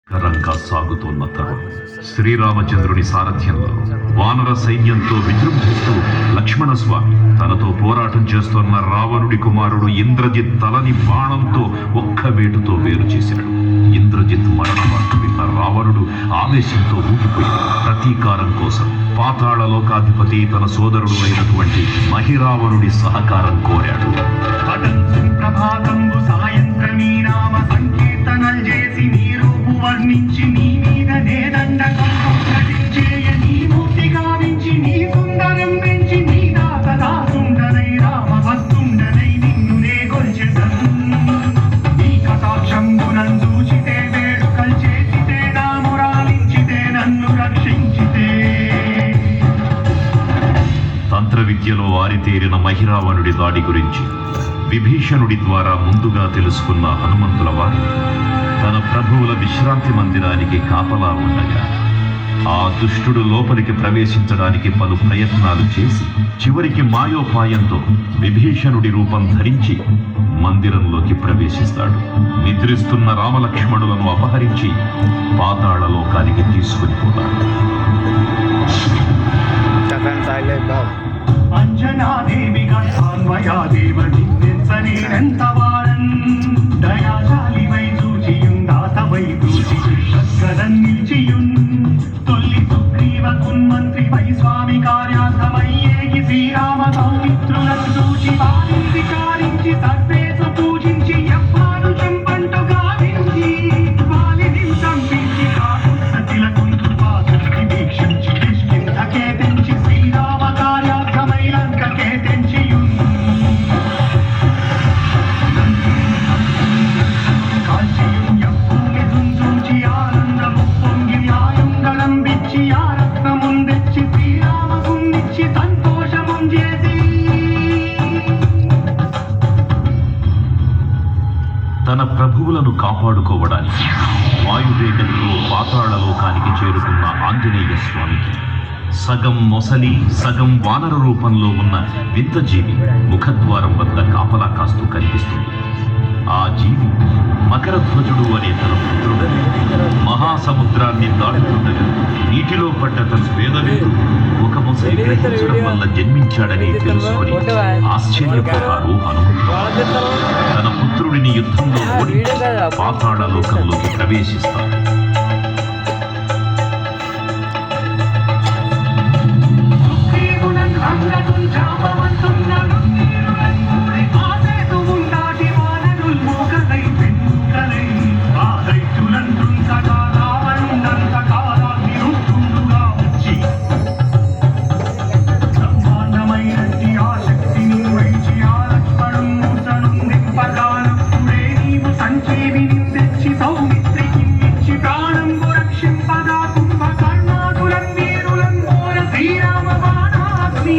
కరంగా సాగుతున్న తరుణం శ్రీరామచంద్రుని సారథ్యంలో వానర సైన్యంతో విజృంభిస్తూ లక్ష్మణస్వామి తనతో పోరాటం చేస్తున్న రావణుడి కుమారుడు ఇంద్రజిత్ తలని బాణంతో ఒక్క వేటుతో వేరు చేశాడు. ఇంద్రజిత్ మరణ వార్త విన్న రావణుడు ఆవేశంతో ఊగిపోయాడు. ప్రతీకారం కోసం పాతాళ లోకాధిపతి తన సోదరుడు అయినటువంటి మహిరావణుడి సహకారం కోరాడు. వర్ణించి నీ మీద నేదండకం ప్రకటించేయ నీ మూర్తి గావించి నీ సుందరం పెంచి నీ దాసదా సుందరై రామ భక్తుండనై నిన్ను నే కొల్చెదను. నీ కటాక్షంబునం చూచితే వేడుకల్ చేసితే నా మురాలించితే నన్ను రక్షించితే. తంత్ర విద్యలో ఆరితేరిన మహిరావణుడి దాడి గురించి విభీషణుడి ద్వారా ముందుగా తెలుసుకున్న హనుమంతుల వారు తన ప్రభువుల విశ్రాంతి మందిరానికి కాపలా ఉండగా ఆ దుష్టుడు లోపలికి ప్రవేశించడానికి పలు ప్రయత్నాలు చేసి చివరికి మాయోపాయంతో విభీషణుడి రూపం ధరించి మందిరంలోకి ప్రవేశిస్తాడు. నిద్రిస్తున్న రామలక్ష్మణులను అపహరించి పాతాళ లోకానికి తీసుకుని పోతాడు. అంజనాదేవిగా సాన్వయాదేవని నెంత వాడన్ దయాశాలివై చూచియుందాతవై చూచి శస్కరన్ నిలిచియున్ తొల్లి సుగ్రీవకున్ మంత్రిపై స్వామి కార్యార్థమయ్యేగి శ్రీరామ సౌమిత్రులను చూచి వారిని కారించి సర్వేసు పూజించి ఎవ్వారు చంపంటు గావించి వాలిని చంపించి కాకుసతిలకున్ కృపాసుకి వీక్షించి కిష్కింధకే తెంచి శ్రీరామ కార్యార్థమై లంకకే తెంచియున్ తన ప్రభువులను కాపాడుకోవడానికి వాయువేగంలో పాతాళ లోకానికి చేరుకున్న ఆంజనేయ స్వామికి సగం మొసలి సగం వానర రూపంలో ఉన్న వింత జీవి ముఖద్వారం వద్ద కాపలా కాస్తూ కనిపిస్తుంది. ఆ జీవి మకరధ్వజుడు అనే తన పుత్రుడని మహాసముద్రాన్ని దాటుతుండగా నీటిలో పడ్డ తన వేదవేదు ఒక మొసలి గ్రహించడం వల్ల జన్మించాడని తెలుసుకొని ఆశ్చర్యపోతారు హనుమంతుడు. తన పుత్రుడిని యుద్ధంలో ఓడించి పాతాళ లోకంలోకి ప్రవేశిస్తాడు.